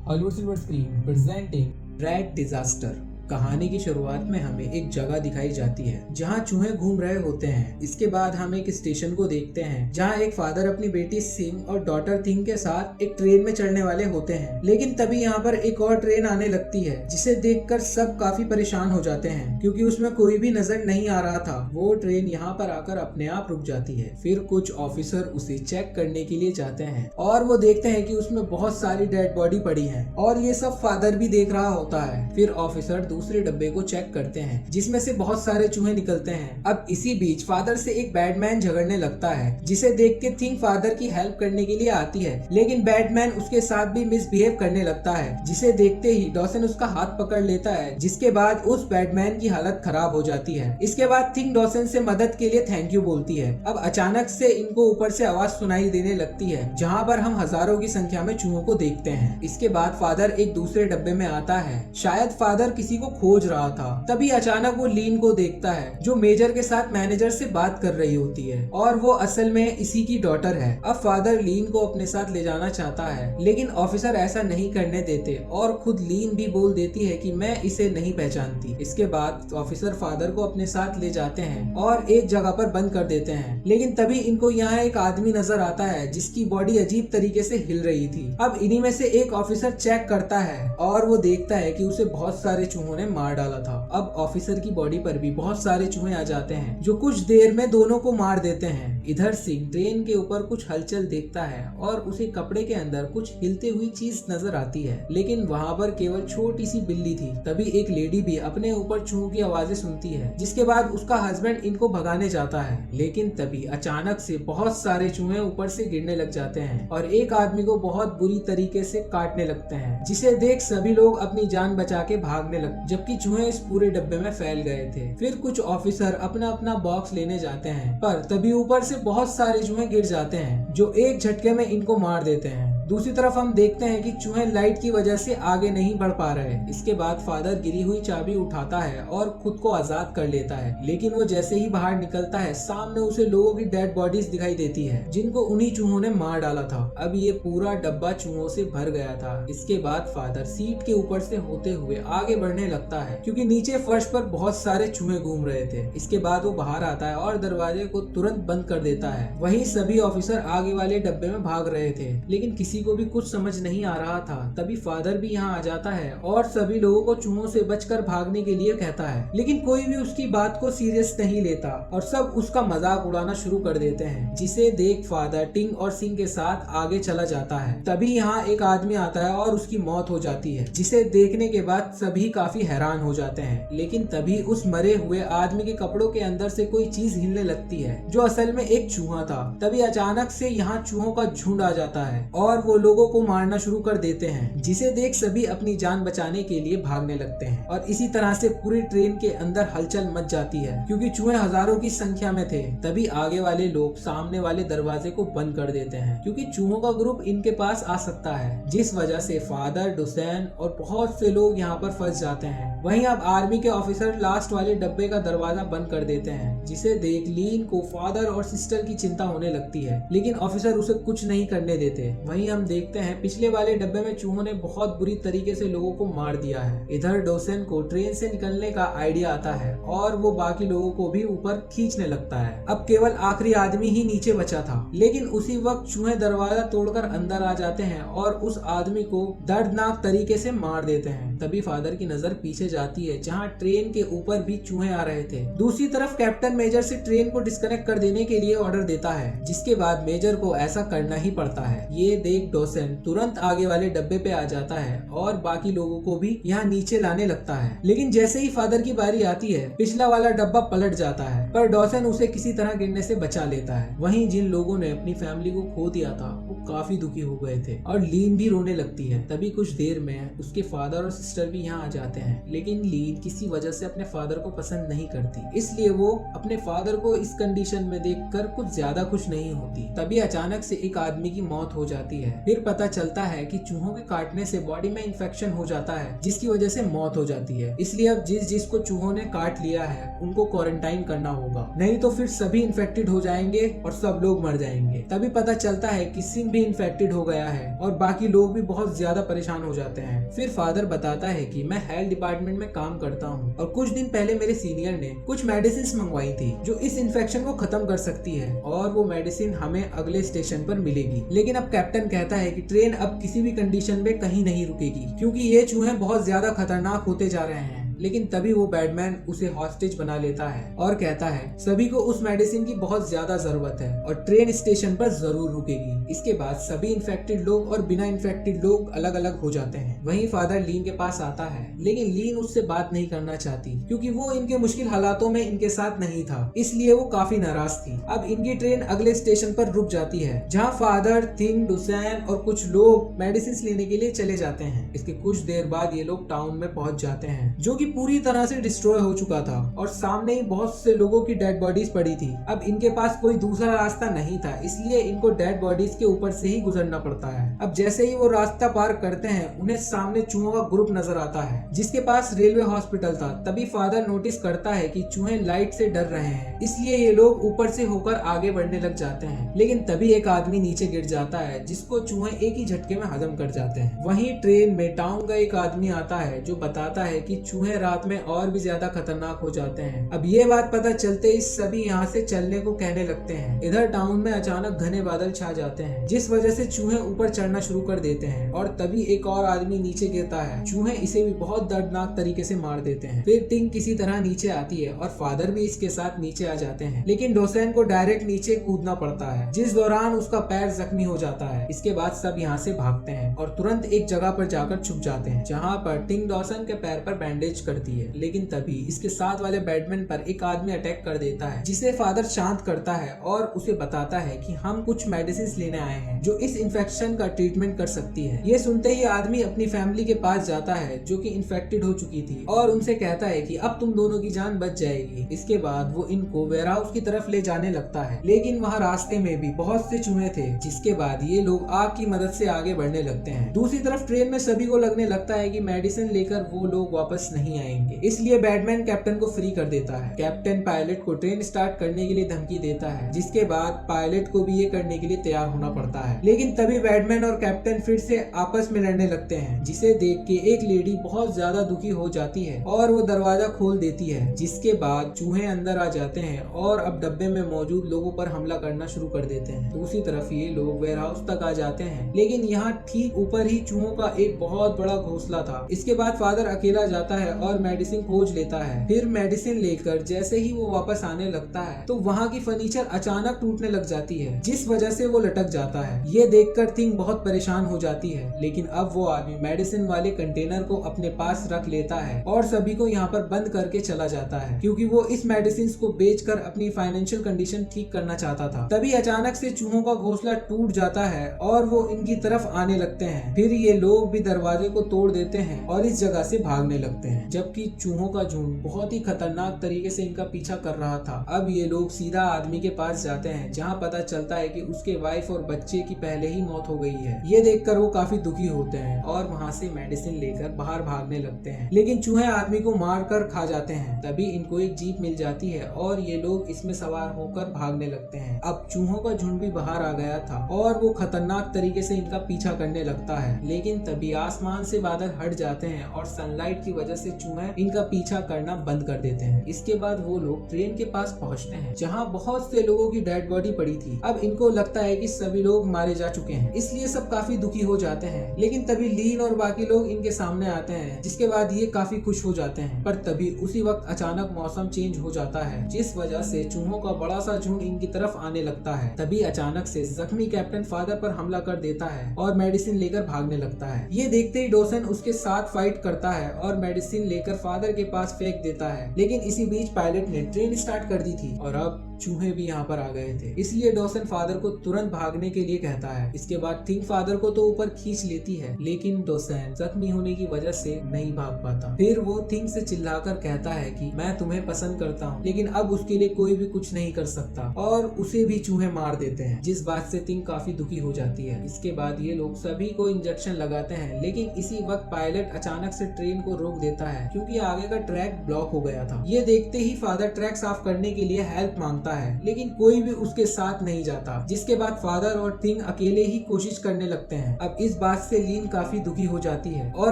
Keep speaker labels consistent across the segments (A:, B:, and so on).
A: Hollywood silver screen presenting rat disaster. कहानी की शुरुआत में हमें एक जगह दिखाई जाती है जहां चूहे घूम रहे होते हैं। इसके बाद हम एक स्टेशन को देखते हैं जहां एक फादर अपनी बेटी सिंग और डॉटर थिंग के साथ एक ट्रेन में चढ़ने वाले होते हैं। लेकिन तभी यहाँ पर एक और ट्रेन आने लगती है जिसे देखकर सब काफी परेशान हो जाते हैं क्योंकि उसमें कोई भी नजर नहीं आ रहा था। वो ट्रेन यहाँ पर आकर अपने आप रुक जाती है। फिर कुछ ऑफिसर उसे चेक करने के लिए जाते हैं और वो देखते हैं कि उसमें बहुत सारी डेड बॉडी पड़ी है और ये सब फादर भी देख रहा होता है। फिर ऑफिसर दूसरे डब्बे को चेक करते हैं जिसमें से बहुत सारे चूहे निकलते हैं। अब इसी बीच फादर से एक बैडमैन झगड़ने लगता है जिसे देख के थिंग फादर की हेल्प करने के लिए आती है, लेकिन बैडमैन उसके साथ भी मिसबिहेव करने लगता है जिसे देखते ही डॉसन उसका हाथ पकड़ लेता है, जिसके बाद उस बैडमैन की हालत खराब हो जाती है। इसके बाद थिंग डॉसन से मदद के लिए थैंक यू बोलती है। अब अचानक से इनको ऊपर से आवाज सुनाई देने लगती है जहाँ पर हम हजारों की संख्या में चूहों को देखते हैं। इसके बाद फादर एक दूसरे डब्बे में आता है, शायद फादर किसी को खोज रहा था। तभी अचानक वो लीन को देखता है जो मेजर के साथ मैनेजर से बात कर रही होती है और वो असल में इसी की डॉटर है। अब फादर लीन को अपने साथ ले जाना चाहता है लेकिन ऑफिसर ऐसा नहीं करने देते और खुद लीन भी बोल देती है कि मैं इसे नहीं पहचानती। इसके बाद ऑफिसर फादर को अपने साथ ले जाते हैं और एक जगह पर बंद कर देते हैं, लेकिन तभी इनको यहाँ एक आदमी नजर आता है जिसकी बॉडी अजीब तरीके से हिल रही थी। अब इन्हीं में से एक ऑफिसर चेक करता है और वो देखता है कि उसे बहुत सारे चूहों ने मार डाला था। अब ऑफिसर की बॉडी पर भी बहुत सारे चूहे आ जाते हैं जो कुछ देर में दोनों को मार देते हैं। इधर सिंह ट्रेन के ऊपर कुछ हलचल देखता है और उसे कपड़े के अंदर कुछ हिलती हुई चीज नजर आती है, लेकिन वहाँ पर केवल छोटी सी बिल्ली थी। तभी एक लेडी भी अपने ऊपर चूहों की आवाजें सुनती है, जिसके बाद उसका हस्बैंड इनको भगाने जाता है, लेकिन तभी अचानक से बहुत सारे चूहे ऊपर से गिरने लग जाते हैं और एक आदमी को बहुत बुरी तरीके से काटने लगते हैं, जिसे देख सभी लोग अपनी जान बचा के भागने लगते, जबकि चूहे इस पूरे डब्बे में फैल गए थे। फिर कुछ ऑफिसर अपना अपना बॉक्स लेने जाते हैं, पर तभी ऊपर से बहुत सारे चूहे गिर जाते हैं जो एक झटके में इनको मार देते हैं। दूसरी तरफ हम देखते हैं कि चूहे लाइट की वजह से आगे नहीं बढ़ पा रहे। इसके बाद फादर गिरी हुई चाबी उठाता है और खुद को आजाद कर लेता है, लेकिन वो जैसे ही बाहर निकलता है सामने उसे लोगों की डेड बॉडीज दिखाई देती है जिनको उन्हीं चूहों ने मार डाला था। अब ये पूरा डब्बा चूहों से भर गया था। इसके बाद फादर सीट के ऊपर से होते हुए आगे बढ़ने लगता है क्योंकि नीचे फर्श पर बहुत सारे चूहे घूम रहे थे। इसके बाद वो बाहर आता है और दरवाजे को तुरंत बंद कर देता है। वहीं सभी ऑफिसर आगे वाले डब्बे में भाग रहे थे, लेकिन किसी को भी कुछ समझ नहीं आ रहा था। तभी फादर भी यहाँ आ जाता है और सभी लोगों को चूहों से बचकर भागने के लिए कहता है, लेकिन कोई भी उसकी बात को सीरियस नहीं लेता और सब उसका मजाक उड़ाना शुरू कर देते हैं, जिसे देख फादर टिंग और सिंह के साथ आगे चला जाता है। तभी यहाँ एक आदमी आता है और उसकी मौत हो जाती है, जिसे देखने के बाद सभी काफी हैरान हो जाते हैं। लेकिन तभी उस मरे हुए आदमी के कपड़ों के अंदर से कोई चीज हिलने लगती है जो असल में एक चूहा था। तभी अचानक से यहाँ चूहों का झुंड आ जाता है और वो लोगों को मारना शुरू कर देते हैं, जिसे देख सभी अपनी जान बचाने के लिए भागने लगते हैं और इसी तरह से पूरी ट्रेन के अंदर हलचल मच जाती है क्योंकि चूहे हजारों की संख्या में थे। तभी आगे वाले लोग सामने वाले दरवाजे को बंद कर देते हैं क्योंकि चूहों का ग्रुप इनके पास आ सकता है, जिस वजह से फादर, डोसेन और बहुत से लोग यहाँ पर फंस जाते हैं। वहीं अब आर्मी के ऑफिसर लास्ट वाले डब्बे का दरवाजा बंद कर देते हैं, जिसे देख लीन को फादर और सिस्टर की चिंता होने लगती है, लेकिन ऑफिसर उसे कुछ नहीं करने देते। वहीं हम देखते हैं पिछले वाले डब्बे में चूहों ने बहुत बुरी तरीके से लोगों को मार दिया है। इधर डोसेन को ट्रेन से निकलने का आइडिया आता है और वो बाकी लोगों को भी ऊपर खींचने लगता है। अब केवल आखिरी आदमी ही नीचे बचा था, लेकिन उसी वक्त चूहे दरवाजा तोड़कर अंदर आ जाते हैं और उस आदमी को दर्दनाक तरीके से मार देते हैं। तभी फादर की नजर पीछे जाती है जहाँ ट्रेन के ऊपर भी चूहे आ रहे थे। दूसरी तरफ कैप्टन मेजर से ट्रेन को डिस्कनेक्ट कर देने के लिए ऑर्डर देता है, जिसके बाद मेजर को ऐसा करना ही पड़ता है। ये देख डोसेन तुरंत आगे वाले डब्बे पे आ जाता है और बाकी लोगों को भी यहाँ नीचे लाने लगता है, लेकिन जैसे ही फादर की बारी आती है पिछला वाला डब्बा पलट जाता है, पर डॉसन उसे किसी तरह गिरने से बचा लेता है। वहीं जिन लोगों ने अपनी फैमिली को खो दिया था वो काफी दुखी हो गए थे और लीन भी रोने लगती है। तभी कुछ देर में उसके फादर और सिस्टर भी यहाँ आ जाते हैं, लेकिन लीन किसी वजह से अपने फादर को पसंद नहीं करती, इसलिए वो अपने फादर को इस कंडीशन में देखकर कुछ ज्यादा खुश नहीं होती। तभी अचानक से एक आदमी की मौत हो जाती है। फिर पता चलता है कि चूहों के काटने से बॉडी में इन्फेक्शन हो जाता है, जिसकी वजह से मौत हो जाती है। इसलिए अब जिसको चूहों ने काट लिया है उनको क्वारंटाइन करना होगा, नहीं तो फिर सभी इन्फेक्टेड हो जाएंगे और सब लोग मर जाएंगे। तभी पता चलता है कि सिंह भी इन्फेक्टेड हो गया है और बाकी लोग भी बहुत ज्यादा परेशान हो जाते हैं। फिर फादर बताता है कि मैं हेल्थ डिपार्टमेंट में काम करता हूँ और कुछ दिन पहले मेरे सीनियर ने कुछ मेडिसिन मंगवाई थी जो इस इन्फेक्शन को खत्म कर सकती है और वो मेडिसिन हमें अगले स्टेशन पर मिलेगी। लेकिन अब कैप्टन कहता है कि ट्रेन अब किसी भी कंडीशन में कहीं नहीं रुकेगी क्योंकि ये चूहे बहुत ज्यादा खतरनाक होते जा रहे हैं। लेकिन तभी वो बैटमैन उसे हॉस्टेज बना लेता है और कहता है सभी को उस मेडिसिन की बहुत ज्यादा जरूरत है और ट्रेन स्टेशन पर जरूर रुकेगी। इसके बाद सभी इन्फेक्टेड लोग और बिना इन्फेक्टेड लोग अलग अलग हो जाते हैं। वहीं फादर लीन के पास आता है लेकिन लीन उससे बात नहीं करना चाहती क्योंकि वो इनके मुश्किल हालातों में इनके साथ नहीं था, इसलिए वो काफी नाराज थी। अब इनकी ट्रेन अगले स्टेशन पर रुक जाती है जहाँ फादर, थिंग, डोसेन और कुछ लोग मेडिसिन लेने के लिए चले जाते हैं। इसके कुछ देर बाद ये लोग टाउन में पहुंच जाते हैं जो कि पूरी तरह से डिस्ट्रॉय हो चुका था और सामने ही बहुत से लोगों की डेड बॉडीज पड़ी थी। अब इनके पास कोई दूसरा रास्ता नहीं था, इसलिए इनको डेड बॉडीज के ऊपर से ही गुजरना पड़ता है। अब जैसे ही वो रास्ता पार करते हैं उन्हें सामने चूहों का ग्रुप नजर आता है जिसके पास रेलवे हॉस्पिटल था। तभी फादर नोटिस करता है कि चूहे लाइट से डर रहे हैं, इसलिए ये लोग ऊपर से होकर आगे बढ़ने लग जाते हैं। लेकिन तभी एक आदमी नीचे गिर जाता है जिसको चूहे एक ही झटके में हजम कर जाते हैं। वहीं ट्रेन में टाउन का एक आदमी आता है जो बताता है कि चूहे रात में और भी ज्यादा खतरनाक हो जाते हैं। अब ये बात पता चलते ही सभी यहाँ से चलने को कहने लगते हैं। इधर टाउन में अचानक घने बादल छा जाते हैं जिस वजह से चूहे ऊपर चढ़ना शुरू कर देते हैं और तभी एक और आदमी नीचे गिरता है। चूहे इसे भी बहुत दर्दनाक तरीके से मार देते हैं। फिर टिंग किसी तरह नीचे आती है और फादर भी इसके साथ नीचे आ जाते हैं, लेकिन डोसेन को डायरेक्ट नीचे कूदना पड़ता है जिस दौरान उसका पैर जख्मी हो जाता है। इसके बाद सब यहाँ से भागते हैं और तुरंत एक जगह पर जाकर छुप जाते हैं जहाँ पर टिंग डॉसन के पैर पर बैंडेज करती है। लेकिन तभी इसके साथ वाले बैटमैन पर एक आदमी अटैक कर देता है जिसे फादर शांत करता है और उसे बताता है कि हम कुछ मेडिसिन लेने आए हैं जो इस इन्फेक्शन का ट्रीटमेंट कर सकती है। ये सुनते ही आदमी अपनी फैमिली के पास जाता है जो कि इन्फेक्टेड हो चुकी थी और उनसे कहता है कि अब तुम दोनों की जान बच जाएगी। इसके बाद वो इनको वेयरहाउस की तरफ ले जाने लगता है, लेकिन वहाँ रास्ते में भी बहुत से चूहे थे जिसके बाद ये लोग आग की मदद से आगे बढ़ने लगते हैं। दूसरी तरफ ट्रेन में सभी को लगने लगता है कि मेडिसिन लेकर वो लोग वापस नहीं आएंगे, इसलिए बैटमैन कैप्टन को फ्री कर देता है। कैप्टन पायलट को ट्रेन स्टार्ट करने के लिए धमकी देता है जिसके बाद पायलट को भी ये करने के लिए तैयार होना पड़ता है। लेकिन तभी बैटमैन और कैप्टन फिर से आपस में लड़ने लगते हैं जिसे देख के एक लेडी बहुत ज्यादा दुखी हो जाती है और वो दरवाजा खोल देती है जिसके बाद चूहे अंदर आ जाते हैं और अब डब्बे में मौजूद लोगों पर हमला करना शुरू कर देते हैं। दूसरी तरफ ये लोग वेयरहाउस तक आ जाते हैं, लेकिन यहाँ ठीक ऊपर ही चूहों का एक बहुत बड़ा घोंसला था। इसके बाद फादर अकेला जाता है और मेडिसिन खोज लेता है। फिर मेडिसिन लेकर जैसे ही वो वापस आने लगता है तो वहाँ की फर्नीचर अचानक टूटने लग जाती है जिस वजह से वो लटक जाता है। ये देखकर थिंग बहुत परेशान हो जाती है, लेकिन अब वो आदमी मेडिसिन वाले कंटेनर को अपने पास रख लेता है और सभी को यहाँ पर बंद करके चला जाता है क्योंकि वो इस मेडिसिन को बेचकर अपनी फाइनेंशियल कंडीशन ठीक करना चाहता था। तभी अचानक से चूहों का घोंसला टूट जाता है और वो इनकी तरफ आने लगते हैं। फिर ये लोग भी दरवाजे को तोड़ देते हैं और इस जगह से भागने लगते हैं, जबकि चूहों का झुंड बहुत ही खतरनाक तरीके से इनका पीछा कर रहा था। अब ये लोग सीधा आदमी के पास जाते हैं जहाँ पता चलता है कि उसके वाइफ और बच्चे की पहले ही मौत हो गई है। ये देखकर वो काफी दुखी होते हैं और वहाँ से मेडिसिन लेकर बाहर भागने लगते हैं, लेकिन चूहे आदमी को मार कर खा जाते हैं। तभी इनको एक जीप मिल जाती है और ये लोग इसमें सवार होकर भागने लगते हैं। अब चूहों का झुंड भी बाहर आ गया था और वो खतरनाक तरीके से इनका पीछा करने लगता है, लेकिन तभी आसमान से बादल हट जाते हैं और सनलाइट की वजह से चूहे इनका पीछा करना बंद कर देते हैं। इसके बाद वो लोग ट्रेन के पास पहुंचते हैं जहां बहुत से लोगों की डेड बॉडी पड़ी थी। अब इनको लगता है कि सभी लोग मारे जा चुके हैं, इसलिए सब काफी दुखी हो जाते हैं। लेकिन तभी लीन और बाकी लोग इनके सामने आते हैं जिसके बाद ये काफी खुश हो जाते हैं। पर तभी उसी वक्त अचानक मौसम चेंज हो जाता है जिस वजह से चूहों का बड़ा सा झुंड इनकी तरफ आने लगता है। तभी अचानक से जख्मी कैप्टन फादर पर हमला कर देता है और मेडिसिन लेकर भागने लगता है। ये देखते ही डोसन उसके साथ फाइट करता है और मेडिसिन लेकर फादर के पास फेंक देता है, लेकिन इसी बीच पायलट ने ट्रेन स्टार्ट कर दी थी और अब चूहे भी यहाँ पर आ गए थे, इसलिए डॉसन फादर को तुरंत भागने के लिए कहता है। इसके बाद थिंग फादर को तो ऊपर खींच लेती है, लेकिन डॉसन जख्मी होने की वजह से नहीं भाग पाता। फिर वो थिंग से चिल्लाकर कहता है कि मैं तुम्हें पसंद करता हूँ, लेकिन अब उसके लिए कोई भी कुछ नहीं कर सकता, और उसे भी चूहे मार देते हैं, जिस बात से थिंग काफी दुखी हो जाती है। इसके बाद ये लोग सभी को इंजेक्शन लगाते हैं, लेकिन इसी वक्त पायलट अचानक से ट्रेन को रोक देता है क्योंकि आगे का ट्रैक ब्लॉक हो गया था। ये देखते ही फादर ट्रैक साफ करने के लिए हेल्प मांगता होता है, लेकिन कोई भी उसके साथ नहीं जाता। जिसके बाद फादर और टिंग अकेले ही कोशिश करने लगते हैं। अब इस बात से लीन काफी दुखी हो जाती है और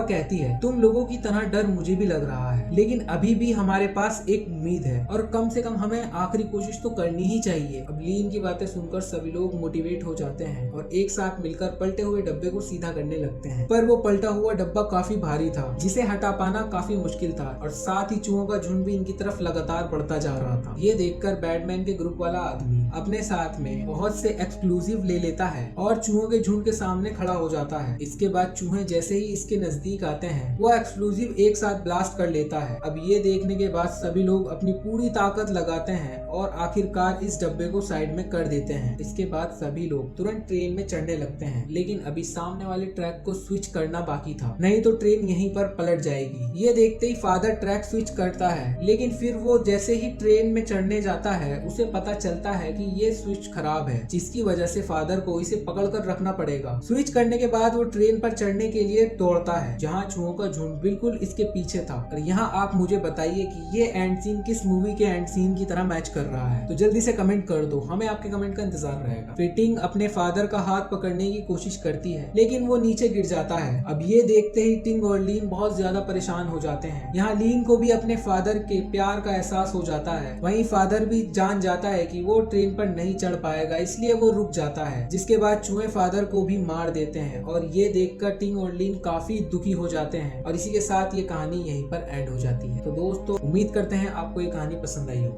A: कहती है, तुम लोगों की तरह डर मुझे भी लग रहा है, लेकिन अभी भी हमारे पास एक उम्मीद है और कम से कम हमें आखिरी कोशिश तो करनी ही चाहिए। अब लीन की बातें सुनकर सभी लोग मोटिवेट हो जाते हैं और एक साथ मिलकर पलटे हुए डब्बे को सीधा करने लगते हैं। पर वो पलटा हुआ डब्बा काफी भारी था, जिसे हटा पाना काफी मुश्किल था और साथ ही चूहों का झुंड भी इनकी तरफ लगातार बढ़ता जा रहा था। ये देखकर बैटमैन के ग्रुप वाला आदमी अपने साथ में बहुत से एक्सप्लोजिव ले लेता है और चूहों के झुंड के सामने खड़ा हो जाता है। इसके बाद चूहे जैसे ही इसके नजदीक आते हैं, वो एक्सप्लोजिव एक साथ ब्लास्ट कर लेता है। अब ये देखने के बाद सभी लोग अपनी पूरी ताकत लगाते हैं और आखिरकार इस डब्बे को साइड में कर देते हैं। इसके बाद सभी लोग तुरंत ट्रेन में चढ़ने लगते हैं, लेकिन अभी सामने वाले ट्रैक को स्विच करना बाकी था, नहीं तो ट्रेन यहीं पर पलट जाएगी। ये देखते ही फादर ट्रैक स्विच करता है, लेकिन फिर वो जैसे ही ट्रेन में चढ़ने जाता है, उसे पता चलता है कि ये स्विच खराब है, जिसकी वजह से फादर को इसे पकड़ कर रखना पड़ेगा। स्विच करने के बाद वो ट्रेन पर चढ़ने के लिए दौड़ता है, जहाँ चूहों का झुंड बिल्कुल इसके पीछे था। और यहाँ आप मुझे बताइए कि ये एंड सीन किस मूवी के एंड सीन की तरह मैच कर रहा है, तो जल्दी से कमेंट कर दो, हमें आपके कमेंट का इंतजार रहेगा। फिर टिंग अपने फादर का हाथ पकड़ने की कोशिश करती है, लेकिन वो नीचे गिर जाता है। अब ये देखते ही टिंग और लीन बहुत ज्यादा परेशान हो जाते हैं। यहाँ लीन को भी अपने फादर के प्यार का एहसास हो जाता है। वहीं फादर भी जान जाता है कि वो ट्रेन पर नहीं चढ़ पाएगा, इसलिए वो रुक जाता है। जिसके बाद चूहे फादर को भी मार देते हैं और ये देखकर टिंग और लीन काफी दुखी हो जाते हैं और इसी के साथ ये कहानी यहीं पर एंड हो जाती है। तो दोस्तों, उम्मीद करते हैं आपको ये कहानी पसंद आई हो।